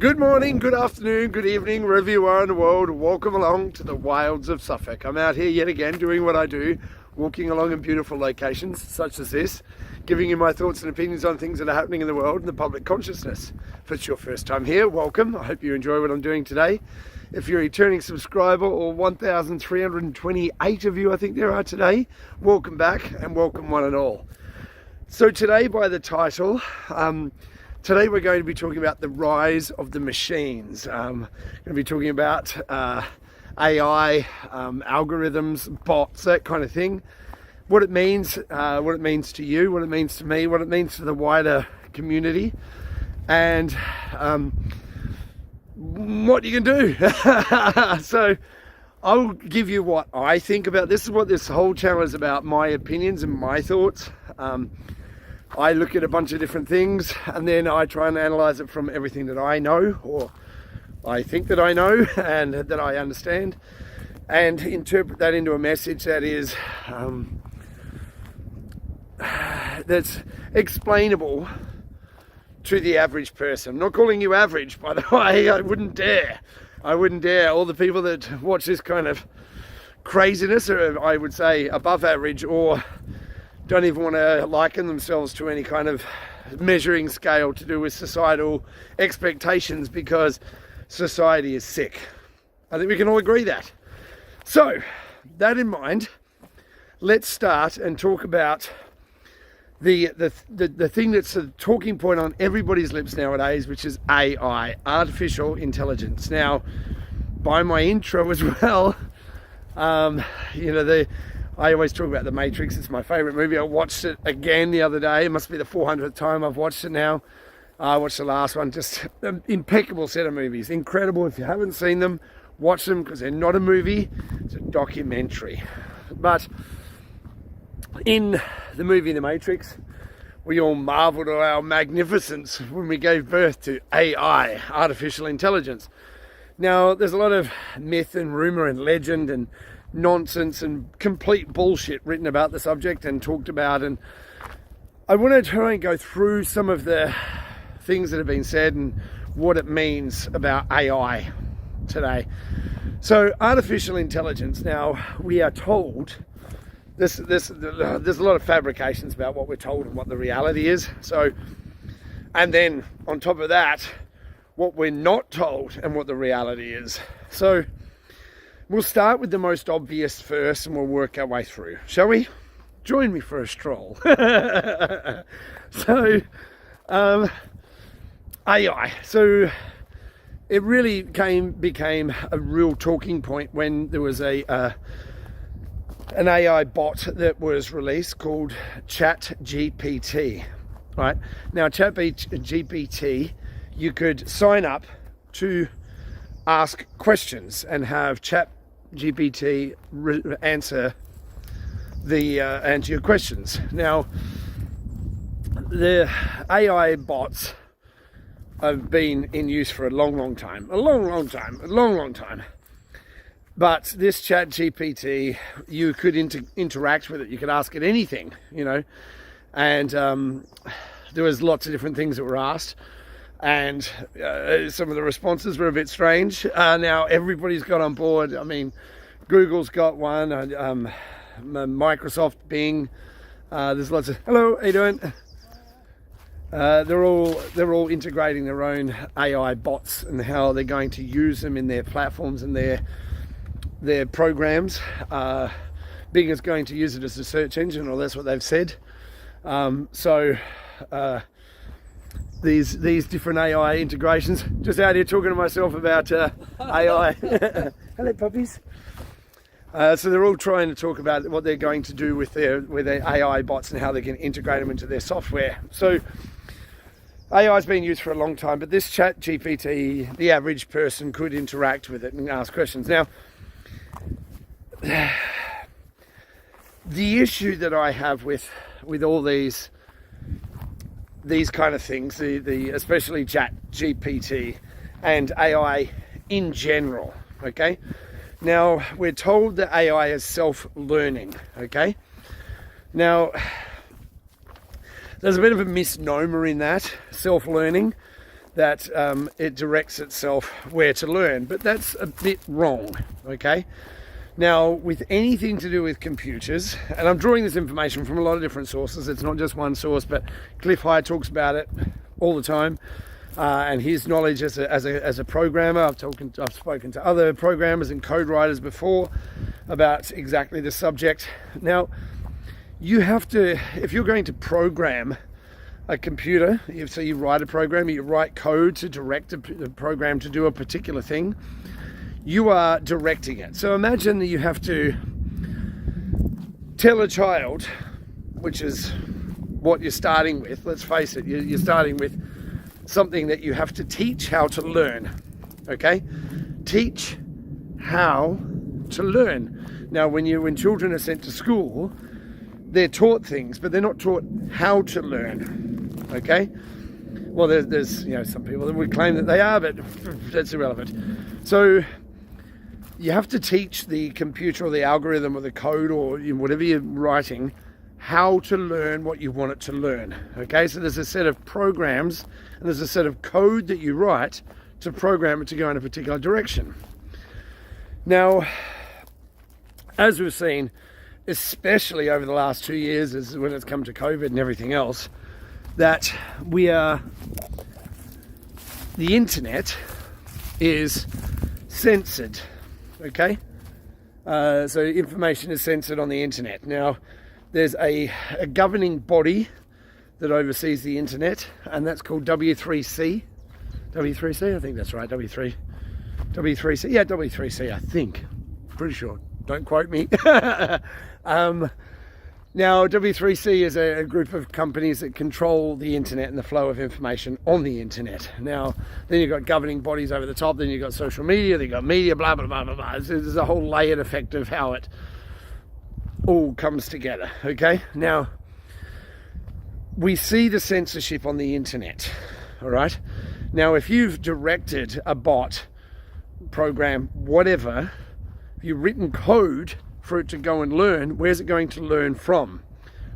Good morning, good afternoon, good evening, wherever you are in the world. Welcome along to the wilds of Suffolk. I'm out here yet again doing what I do, walking along in beautiful locations such as this, giving you my thoughts and opinions on things that are happening in the world and the public consciousness. If it's your first time here, welcome. I hope you enjoy what I'm doing today. If you're a returning subscriber, or 1,328 of you I think there are today, welcome back and welcome one and all. So today, by the title, today we're going to be talking about the rise of the machines. I'm going to be talking about AI, algorithms, bots, that kind of thing. What it means to you, what it means to me, what it means to the wider community, and what you can do. So I'll give you what I think about this. Is what this whole channel is about, my opinions and my thoughts. I look at a bunch of different things and then I try and analyze it from everything that I know, or I think that I know and that I understand, and interpret that into a message that is that's explainable to the average person. I'm not calling you average, by the way. I wouldn't dare. All the people that watch this kind of craziness are, I would say, above average, or don't even want to liken themselves to any kind of measuring scale to do with societal expectations, because society is sick. I think we can all agree that. So, that in mind, let's start and talk about the thing that's a talking point on everybody's lips nowadays, which is AI, artificial intelligence. Now, by my intro as well, I always talk about TheMatrix. It's my favorite movie. I watched it again the other day. It must be the 400th time I've watched it now. I watched the last one. Just an impeccable set of movies. Incredible. If you haven't seen them, watch them, because they're not a movie. It's a documentary. But in the movie TheMatrix, we all marveled at our magnificence when we gave birth to AI, artificial intelligence. Now, there's a lot of myth and rumor and legend and nonsense and complete bullshit written about the subject and talked about, and I want to try and go through some of the things that have been said and what it means about AI today. So, artificial intelligence. Now, we are told there's a lot of fabrications about what we're told and what the reality is. So, and then on top of that, what we're not told and what the reality is. So we'll start with the most obvious first and we'll work our way through. Shall we? Join me for a stroll. So, AI. So it really became a real talking point when there was an AI bot that was released called ChatGPT. Right? Now, ChatGPT, you could sign up to ask questions and have ChatGPT answer your questions. Now, the AI bots have been in use for a long time. But this ChatGPT, you could interact with it. You could ask it anything, and there was lots of different things that were asked. And some of the responses were a bit strange. Now everybody's got on board. I mean, Google's got one, Microsoft, Bing. There's lots of, hello, how you doing? They're all integrating their own AI bots and how they're going to use them in their platforms and their programs. Bing is going to use it as a search engine, or that's what they've said. These different AI integrations. Just out here talking to myself about AI. Hello, puppies. So they're all trying to talk about what they're going to do with their AI bots and how they can integrate them into their software. So AI has been used for a long time, but this ChatGPT, the average person could interact with it and ask questions. Now, the issue that I have with all these kind of things, especially ChatGPT and AI in general, okay? Now, we're told that AI is self-learning, okay? Now, there's a bit of a misnomer in that, self-learning. that it directs itself where to learn, but that's a bit wrong, okay? Now, with anything to do with computers, and I'm drawing this information from a lot of different sources, it's not just one source, but Cliff High talks about it all the time, and his knowledge as a programmer. I've spoken to other programmers and code writers before about exactly the subject. Now, you have to, if you're going to program a computer, so you write a program, you write code to direct a program to do a particular thing, you are directing it. So imagine that you have to tell a child, which is what you're starting with, let's face it, you're starting with something that you have to teach how to learn, okay? Teach how to learn. Now, when children are sent to school, they're taught things, but they're not taught how to learn, okay? Well, there's some people that would claim that they are, but that's irrelevant. So you have to teach the computer or the algorithm or the code or whatever you're writing how to learn what you want it to learn, okay? So there's a set of programs and there's a set of code that you write to program it to go in a particular direction. Now, as we've seen, especially over the last 2 years, is when it's come to COVID and everything else, that the internet is censored, okay? So information is censored on the internet. Now, there's a governing body that oversees the internet, and that's called W3C. W3C, I think that's right, W3C. Yeah, W3C, I think. Pretty sure. Don't quote me. Now, W3C is a group of companies that control the internet and the flow of information on the internet. Now, then you've got governing bodies over the top, then you've got social media, then you've got media, blah, blah, blah, blah, blah. There's a whole layered effect of how it all comes together, okay? Now, we see the censorship on the internet, all right? Now, if you've directed a bot, program, whatever, if you've written code for it to go and learn, where's it going to learn from?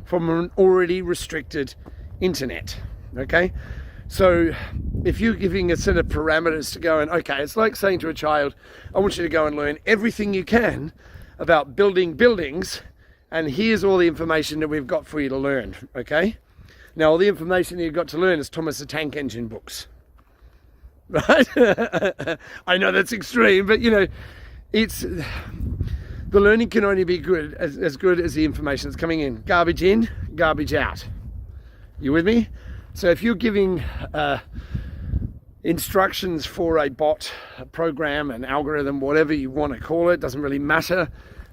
From an already restricted internet, okay? So if you're giving a set of parameters to go and, okay, it's like saying to a child, I want you to go and learn everything you can about building buildings, and here's all the information that we've got for you to learn, okay? Now, all the information that you've got to learn is Thomas the Tank Engine books, right? I know that's extreme, but it's, the learning can only be good as good as the information that's coming in. Garbage in, garbage out. You with me? So if you're giving instructions for a bot, a program, an algorithm, whatever you want to call it, doesn't really matter.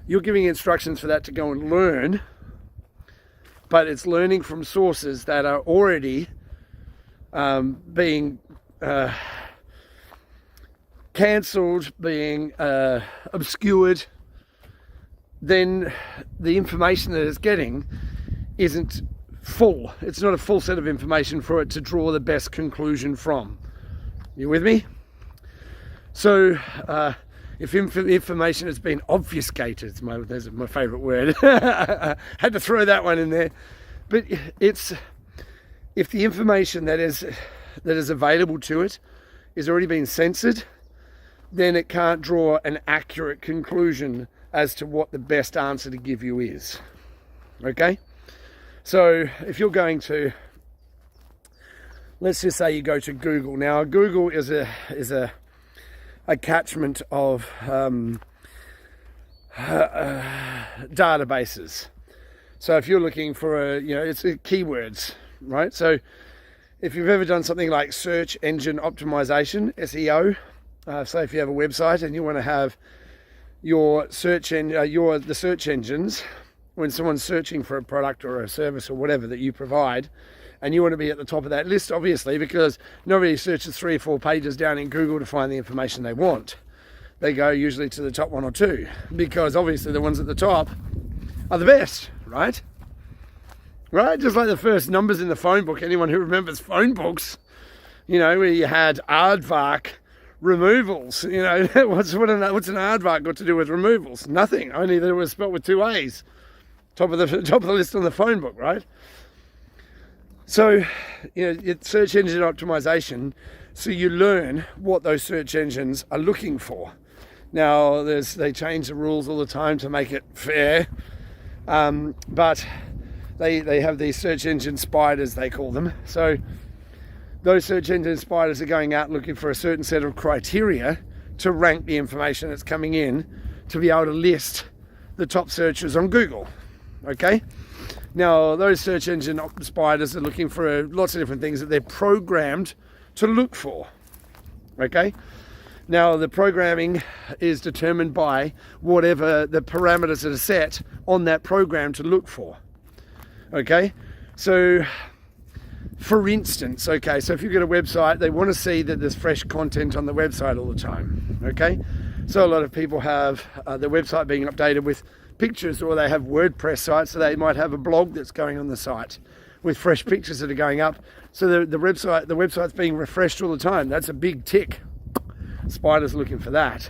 You're giving instructions for that to go and learn, but it's learning from sources that are already being cancelled, being obscured. Then the information that it's getting isn't full. It's not a full set of information for it to draw the best conclusion from. You with me? So if information has been obfuscated, there's my favourite word. Had to throw that one in there. But if the information that is available to it is already been censored, then it can't draw an accurate conclusion as to what the best answer to give you is. Okay? So if you're going to, let's just say you go to Google. Now, Google is a catchment of databases. So if you're looking for it's keywords, right? So if you've ever done something like search engine optimization, SEO, so if you have a website and you want to have your search the search engines, when someone's searching for a product or a service or whatever that you provide, and you want to be at the top of that list, obviously, because nobody searches 3 or 4 pages down in Google to find the information they want. They go usually to the top 1 or 2, because obviously the ones at the top are the best, right? Right? Just like the first numbers in the phone book. Anyone who remembers phone books, where you had aardvark removals, what's an aardvark got to do with removals? Nothing, only that it was spelled with 2 A's. Top of the list on the phone book, right? So, search engine optimization So you learn what those search engines are looking for. Now, they change the rules all the time to make it fair, but they have these search engine spiders, they call them. So those search engine spiders are going out looking for a certain set of criteria to rank the information that's coming in to be able to list the top searches on Google. Okay? Now, those search engine spiders are looking for lots of different things that they're programmed to look for. Okay? Now, the programming is determined by whatever the parameters that are set on that program to look for. Okay? So, for instance, okay, so if you've got a website, they want to see that there's fresh content on the website all the time. Okay? So a lot of people have their website being updated with pictures, or they have WordPress sites, so they might have a blog that's going on the site with fresh pictures that are going up. So the website's being refreshed all the time. That's a big tick. Spiders looking for that.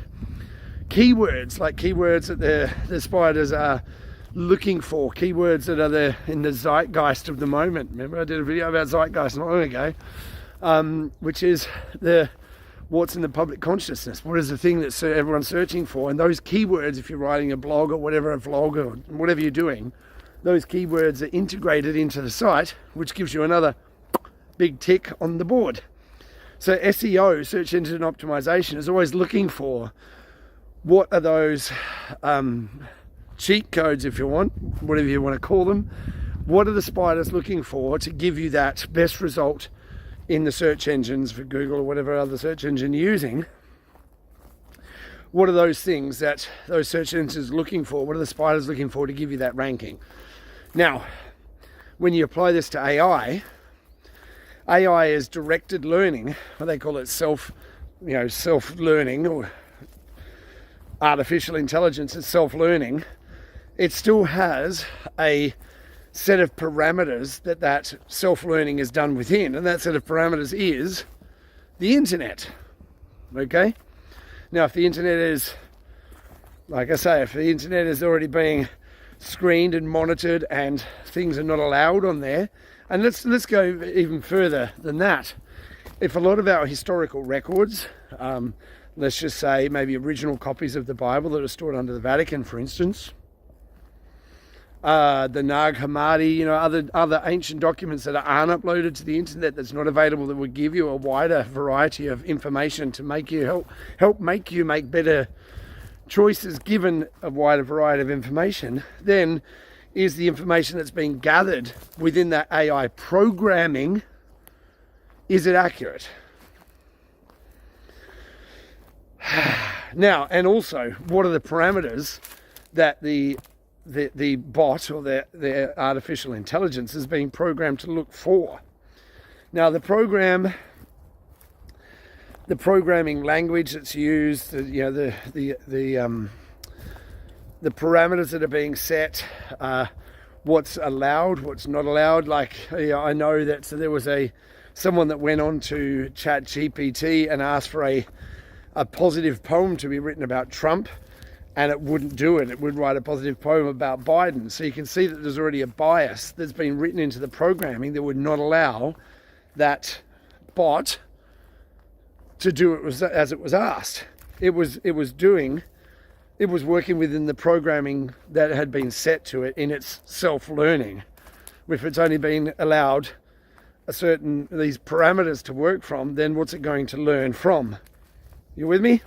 Keywords, like keywords that the spiders are looking for, keywords that are in the zeitgeist of the moment. Remember I did a video about zeitgeist not long ago, which is what's in the public consciousness. What is the thing that everyone's searching for? And those keywords, if you're writing a blog or whatever, a vlog or whatever you're doing, those keywords are integrated into the site, which gives you another big tick on the board. So SEO, search engine optimization, is always looking for what are those cheat codes, if you want, whatever you want to call them. What are the spiders looking for to give you that best result in the search engines for Google or whatever other search engine you're using? What are those things that those search engines are looking for? What are the spiders looking for to give you that ranking? Now, when you apply this to AI is directed learning, or they call it self-learning, or artificial intelligence is self-learning. It still has a set of parameters that self-learning is done within, and that set of parameters is the internet. Okay? Now, if the internet is, like I say, if the internet is already being screened and monitored and things are not allowed on there, and let's go even further than that. If a lot of our historical records, let's just say maybe original copies of the Bible that are stored under the Vatican, for instance, the Nag Hammadi, other ancient documents that aren't uploaded to the internet, that's not available, that would give you a wider variety of information to make you help make you make better choices given a wider variety of information, then is the information that's being gathered within that AI programming, is it accurate? Now, and also, what are the parameters that the bot or the artificial intelligence is being programmed to look for? Now, the programming language that's used, the parameters that are being set, what's allowed, what's not allowed. Like, I know that there was someone that went on to ChatGPT and asked for a positive poem to be written about Trump, and it wouldn't do it. It would write a positive poem about Biden. So you can see that there's already a bias that's been written into the programming that would not allow that bot to do it as it was asked. It was working within the programming that had been set to it in its self-learning. If it's only been allowed these parameters to work from, then what's it going to learn from? You with me?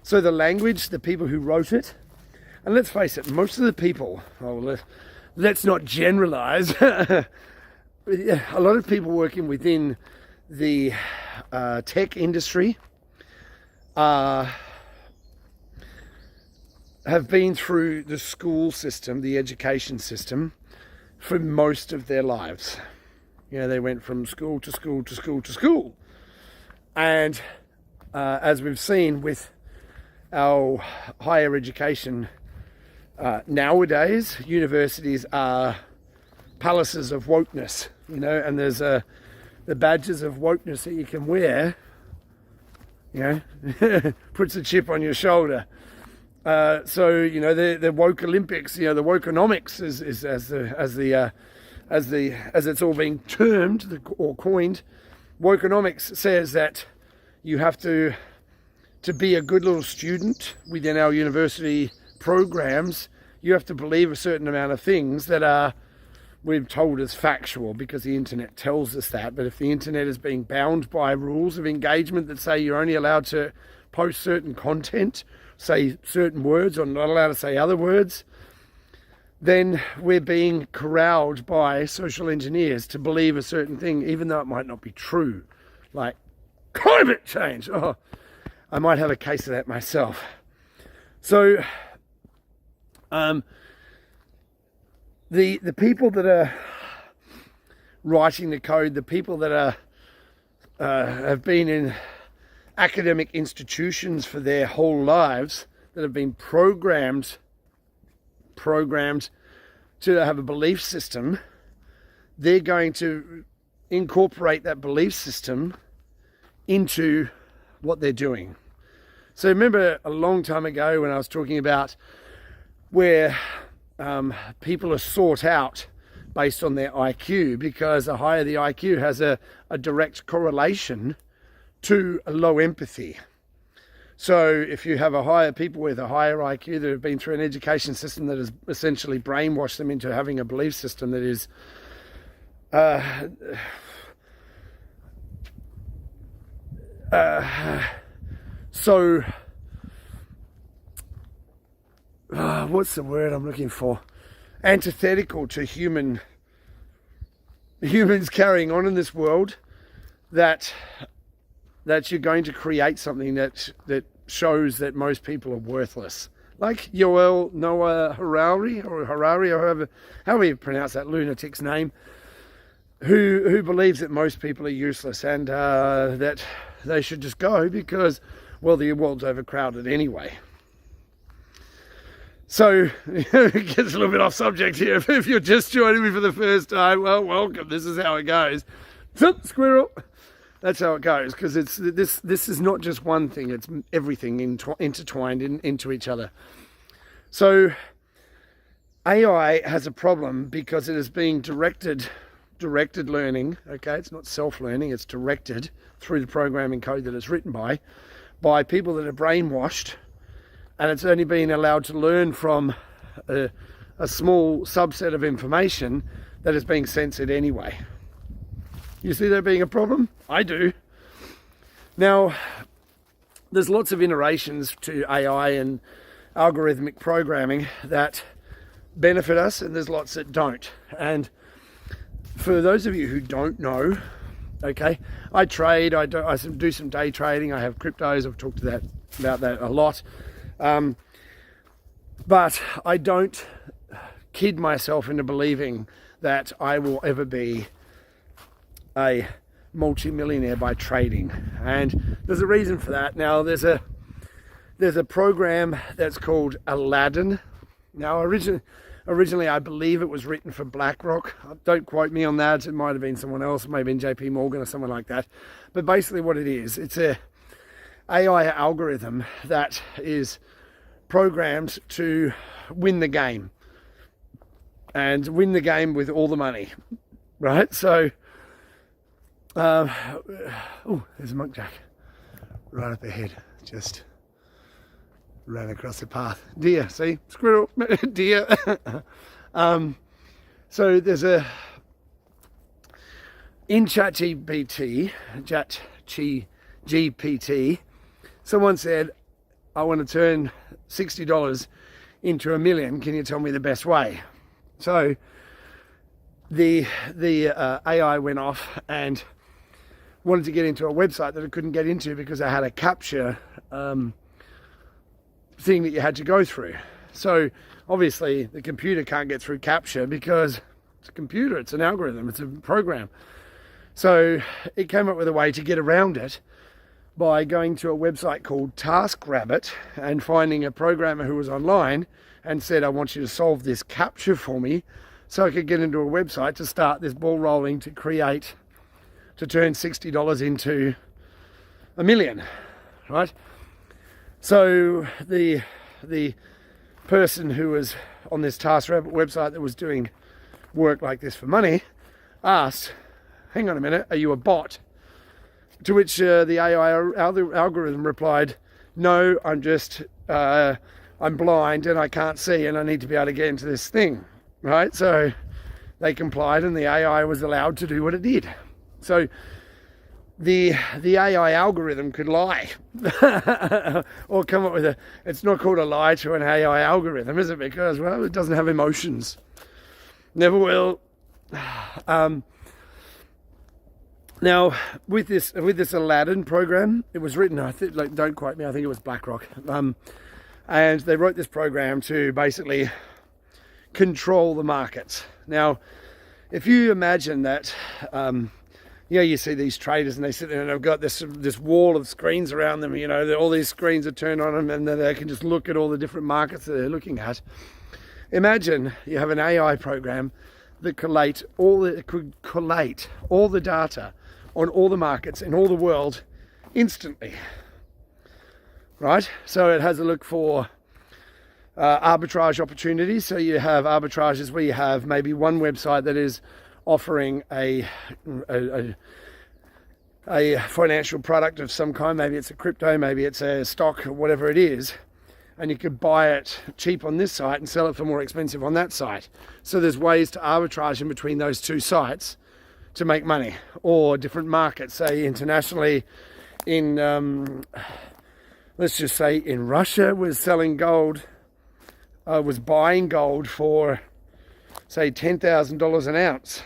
So the language, the people who wrote it, and let's face it, most of the people, let's not generalize, a lot of people working within the tech industry have been through the school system, the education system, for most of their lives. They went from school to school to school to school. And as we've seen with our higher education nowadays, universities are palaces of wokeness, and there's the badges of wokeness that you can wear, puts a chip on your shoulder. So the woke Olympics, the wokeonomics is as it's all being termed or coined. Wokeonomics says that you have to be a good little student within our university programs, you have to believe a certain amount of things that are, we're told, as factual because the internet tells us that. But if the internet is being bound by rules of engagement that say you're only allowed to post certain content, say certain words, or not allowed to say other words, then we're being corralled by social engineers to believe a certain thing, even though it might not be true. Like climate change. Oh, I might have a case of that myself. So, the people that are writing the code, the people that are have been in academic institutions for their whole lives, that have been programmed to have a belief system, they're going to incorporate that belief system into what they're doing. So remember a long time ago when I was talking about where people are sought out based on their IQ, because the higher the IQ has a direct correlation to a low empathy. So if you have people with a higher IQ that have been through an education system that has essentially brainwashed them into having a belief system that is what's the word I'm looking for? Antithetical to humans carrying on in this world, that you're going to create something that shows that most people are worthless. Like Yoel Noah Harari, or however you pronounce that lunatic's name, who believes that most people are useless and that they should just go because, well, the world's overcrowded anyway. So it gets a little bit off subject here. If you're just joining me for the first time, well, welcome. This is how it goes. Squirrel. That's how it goes, because this is not just one thing, it's everything intertwined into each other. So AI has a problem because it is being directed learning, okay? It's not self-learning, it's directed through the programming code that it's written by people that are brainwashed, and it's only being allowed to learn from a small subset of information that is being censored anyway. You see there being a problem? I do. Now, there's lots of iterations to AI and algorithmic programming that benefit us, and there's lots that don't. And for those of you who don't know, okay, I trade, I do some day trading, I have cryptos, I've talked about that a lot. But I don't kid myself into believing that I will ever be a multi-millionaire by trading, and there's a reason for that. Now there's a program that's called Aladdin. Now originally I believe it was written for BlackRock. Don't quote me on that, it might have been someone else, maybe in JP Morgan or someone like that. But basically what it is, it's a AI algorithm that is programmed to win the game, and win the game with all the money, right? So there's a monkjack right up ahead, just ran across the path. Deer, see? Squirrel, deer. So there's in ChatGPT, someone said, I want to turn $60 into $1 million. Can you tell me the best way? So the AI went off and wanted to get into a website that it couldn't get into because it had a captcha thing that you had to go through. So obviously the computer can't get through captcha because it's a computer, it's an algorithm, it's a program. So it came up with a way to get around it by going to a website called TaskRabbit and finding a programmer who was online and said, I want you to solve this captcha for me, so I could get into a website to start this ball rolling to turn $60 into $1 million, right? So the person who was on this TaskRabbit website that was doing work like this for money asked, hang on a minute, are you a bot? To which the AI algorithm replied, no, I'm blind and I can't see and I need to be able to get into this thing, right? So they complied and the AI was allowed to do what it did. So the AI algorithm could lie or come up with it's not called a lie to an AI algorithm, is it? Because, well, it doesn't have emotions. Never will. Now, with this Aladdin program, it was written, I think, like, don't quote me, I think it was BlackRock. And they wrote this program to basically control the markets. Now, if you imagine that, you see these traders and they sit there and they've got this wall of screens around them, all these screens are turned on them and then they can just look at all the different markets that they're looking at. Imagine you have an AI program that could collate all the data on all the markets in all the world instantly, right? So it has a look for arbitrage opportunities. So you have arbitrages where you have maybe one website that is offering a financial product of some kind. Maybe it's a crypto, maybe it's a stock, or whatever it is. And you could buy it cheap on this site and sell it for more expensive on that site. So there's ways to arbitrage in between those two sites to make money. Or different markets, say internationally, let's just say in Russia was selling gold, was buying gold for, say, $10,000 an ounce.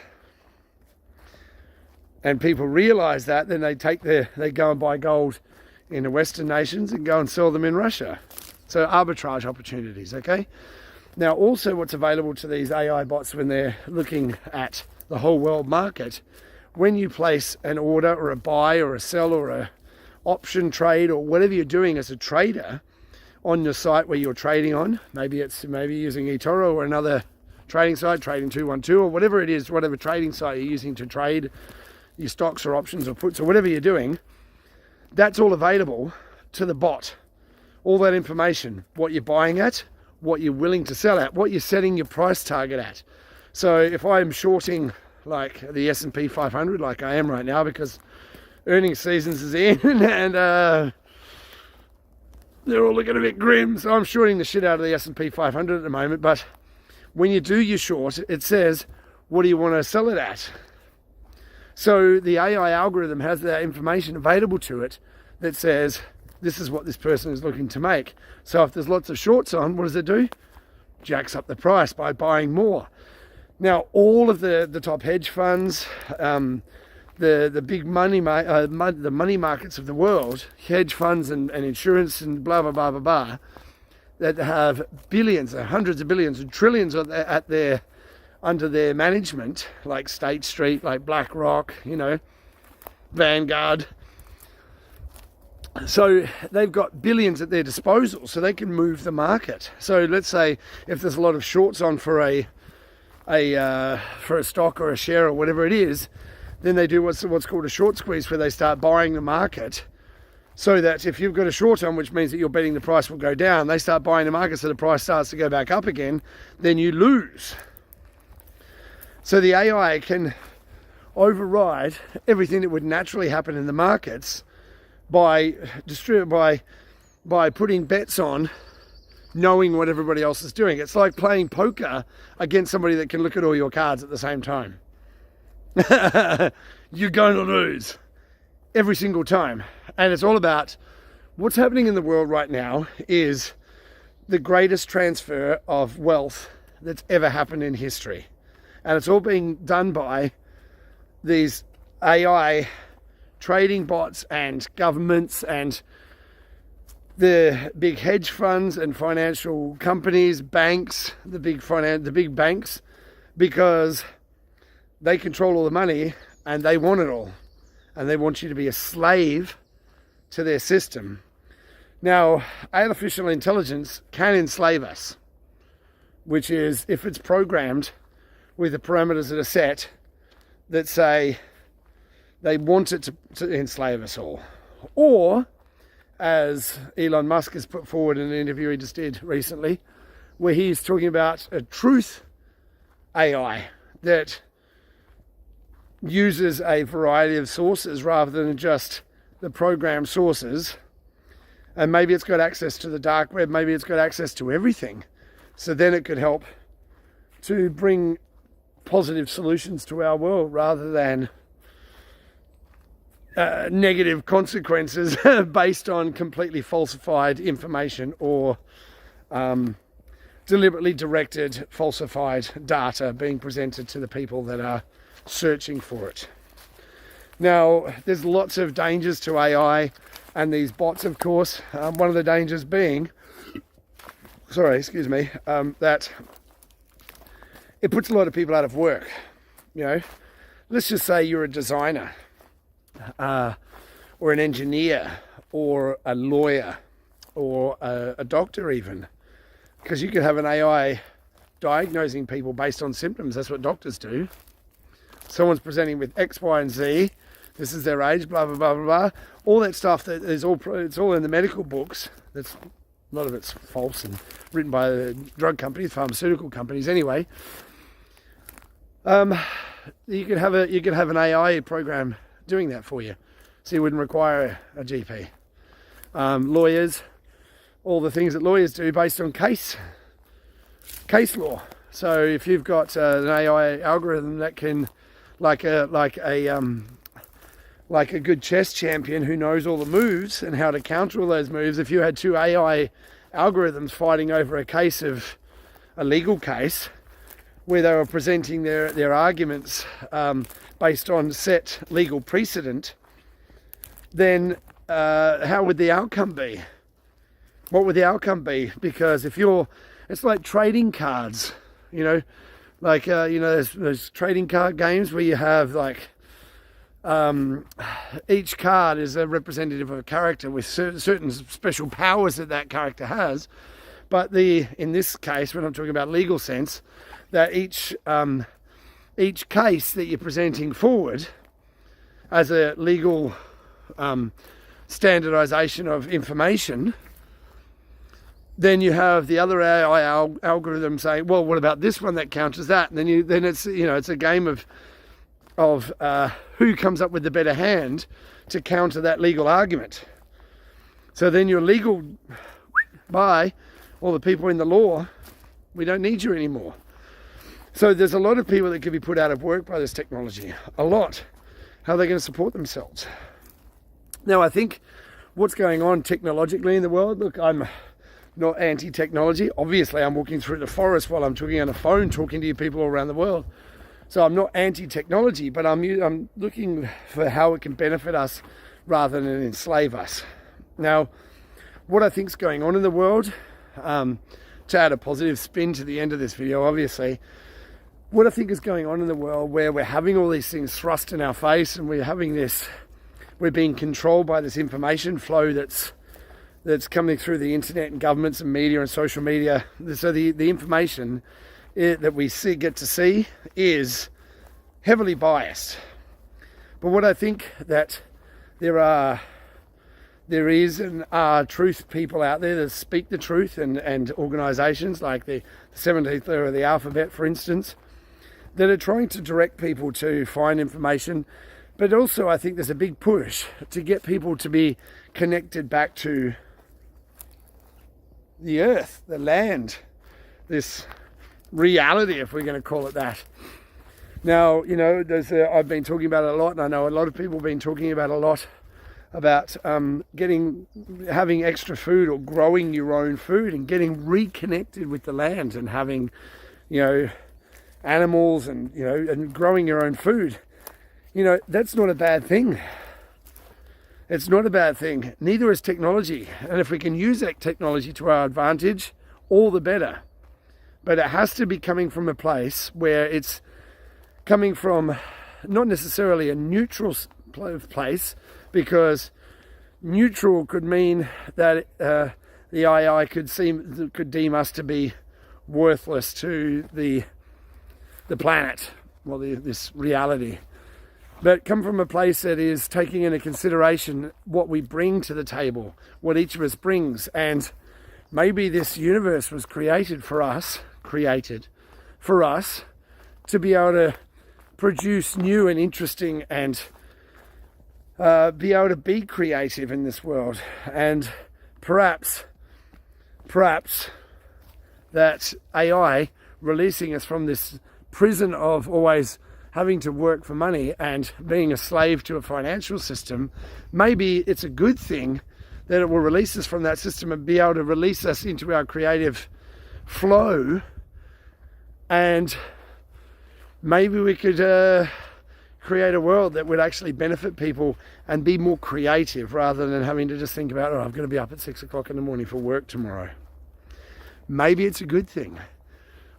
And people realize that, then they go and buy gold in the Western nations and go and sell them in Russia. So arbitrage opportunities, okay? Now, also what's available to these AI bots when they're looking at the whole world market, when you place an order or a buy or a sell or a option trade or whatever you're doing as a trader on your site where you're trading on, maybe using eToro or another trading site, Trading 212 or whatever it is, whatever trading site you're using to trade your stocks or options or puts or whatever you're doing, that's all available to the bot. All that information, what you're buying at, what you're willing to sell at, what you're setting your price target at. So if I'm shorting like the S&P 500 like I am right now because earnings seasons is in and they're all looking a bit grim, so I'm shorting the shit out of the S&P 500 at the moment. But when you do your short, it says, what do you want to sell it at? So the AI algorithm has that information available to it that says, this is what this person is looking to make. So if there's lots of shorts on, what does it do? Jacks up the price by buying more. Now, all of the top hedge funds, the big money markets of the world, hedge funds and insurance and blah, blah, blah, blah, blah, that have billions, hundreds of billions and trillions under their management, like State Street, like BlackRock, Vanguard. So they've got billions at their disposal, so they can move the market. So let's say if there's a lot of shorts on for a stock or a share or whatever it is, then they do what's called a short squeeze, where they start buying the market, so that if you've got a short on, which means that you're betting the price will go down, they start buying the market so the price starts to go back up again, then you lose. So the AI can override everything that would naturally happen in the markets by putting bets on, knowing what everybody else is doing. It's like playing poker against somebody that can look at all your cards at the same time. You're going to lose every single time. And it's all about what's happening in the world right now is the greatest transfer of wealth that's ever happened in history. And it's all being done by these AI trading bots and governments and the big hedge funds and financial companies, banks, the big banks, because they control all the money and they want it all. And they want you to be a slave to their system. Now, artificial intelligence can enslave us, which is if it's programmed with the parameters that are set that say they want it to enslave us all. Or, as Elon Musk has put forward in an interview he just did recently, where he's talking about a truth AI that uses a variety of sources rather than just the program sources, and maybe it's got access to the dark web, maybe it's got access to everything. So then it could help to bring positive solutions to our world rather than negative consequences based on completely falsified information or deliberately directed falsified data being presented to the people that are searching for it. Now, there's lots of dangers to AI and these bots, of course. One of the dangers being, that it puts a lot of people out of work. You know, let's just say you're a designer, or an engineer, or a lawyer, or a doctor even, because you could have an AI diagnosing people based on symptoms. That's what doctors do. Someone's presenting with X, Y, and Z. This is their age, blah, blah, blah, blah, blah. All that stuff that is it's all in the medical books. A lot of it's false and written by the drug companies, pharmaceutical companies. Anyway, you could have an AI program doing that for you, so you wouldn't require a GP. Lawyers, all the things that lawyers do based on case law. So if you've got an AI algorithm that can, like a good chess champion who knows all the moves and how to counter all those moves, if you had two AI algorithms fighting over a legal case where they were presenting their arguments based on set legal precedent, then how would the outcome be? What would the outcome be? Because it's like trading cards, there's trading card games where you have each card is a representative of a character with certain special powers that character has. But in this case, when I'm talking about legal sense, that each case that you're presenting forward as a legal standardization of information, then you have the other AI algorithm saying, well, what about this one that counters that? And then it's a game of who comes up with the better hand to counter that legal argument. So then you're legal by all the people in the law. We don't need you anymore. So there's a lot of people that could be put out of work by this technology. A lot. How are they going to support themselves? Now, I think what's going on technologically in the world, look, I'm not anti-technology. Obviously, I'm walking through the forest while I'm talking on a phone, talking to you people all around the world. So I'm not anti-technology, but I'm looking for how it can benefit us rather than enslave us. Now, what I think is going on in the world, to add a positive spin to the end of this video, obviously, what I think is going on in the world where we're having all these things thrust in our face and we're being controlled by this information flow that's coming through the internet and governments and media and social media. So the information that we get to see is heavily biased. But what I think that there is and are truth people out there that speak the truth, and organisations like the 17th letter of the alphabet, for instance, that are trying to direct people to find information. But also I think there's a big push to get people to be connected back to the earth, the land, this reality, if we're going to call it that. Now, I've been talking about it a lot, and I know a lot of people have been talking about a lot about having extra food or growing your own food and getting reconnected with the land and having, animals and growing your own food. That's not a bad thing. It's not a bad thing. Neither is technology. And if we can use that technology to our advantage, all the better. But it has to be coming from a place where it's coming from not necessarily a neutral place, because neutral could mean that the AI could deem us to be worthless to the planet, well, this reality. But come from a place that is taking into consideration what we bring to the table, what each of us brings. And maybe this universe was created for us to be able to produce new and interesting and be able to be creative in this world, and perhaps that AI releasing us from this prison of always having to work for money and being a slave to a financial system, maybe it's a good thing that it will release us from that system and be able to release us into our creative flow, and maybe we could create a world that would actually benefit people and be more creative, rather than having to just think about, oh, I'm going to be up at 6 o'clock in the morning for work tomorrow. Maybe it's a good thing.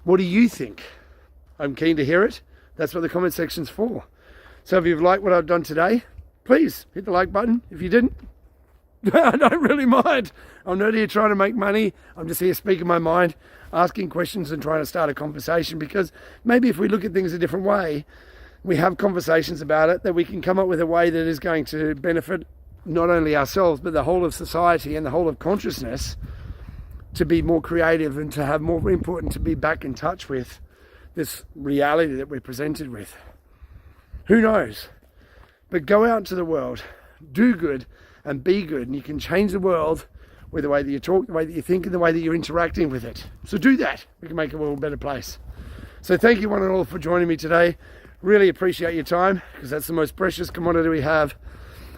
What do you think? I'm keen to hear it. That's what the comment section's for. So if you've liked what I've done today, please hit the like button. If you didn't, I don't really mind. I'm not here trying to make money. I'm just here speaking my mind, asking questions and trying to start a conversation, because maybe if we look at things a different way, we have conversations about it, that we can come up with a way that is going to benefit not only ourselves, but the whole of society and the whole of consciousness, to be more creative and to have more input and to be back in touch with this reality that we're presented with. Who knows? But go out into the world, do good and be good, and you can change the world with the way that you talk, the way that you think, and the way that you're interacting with it. So do that. We can make the world a better place. So thank you one and all for joining me today. Really appreciate your time, because that's the most precious commodity we have.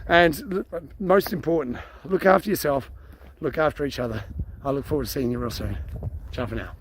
And most important, look after yourself, look after each other. I look forward to seeing you real soon. Ciao for now.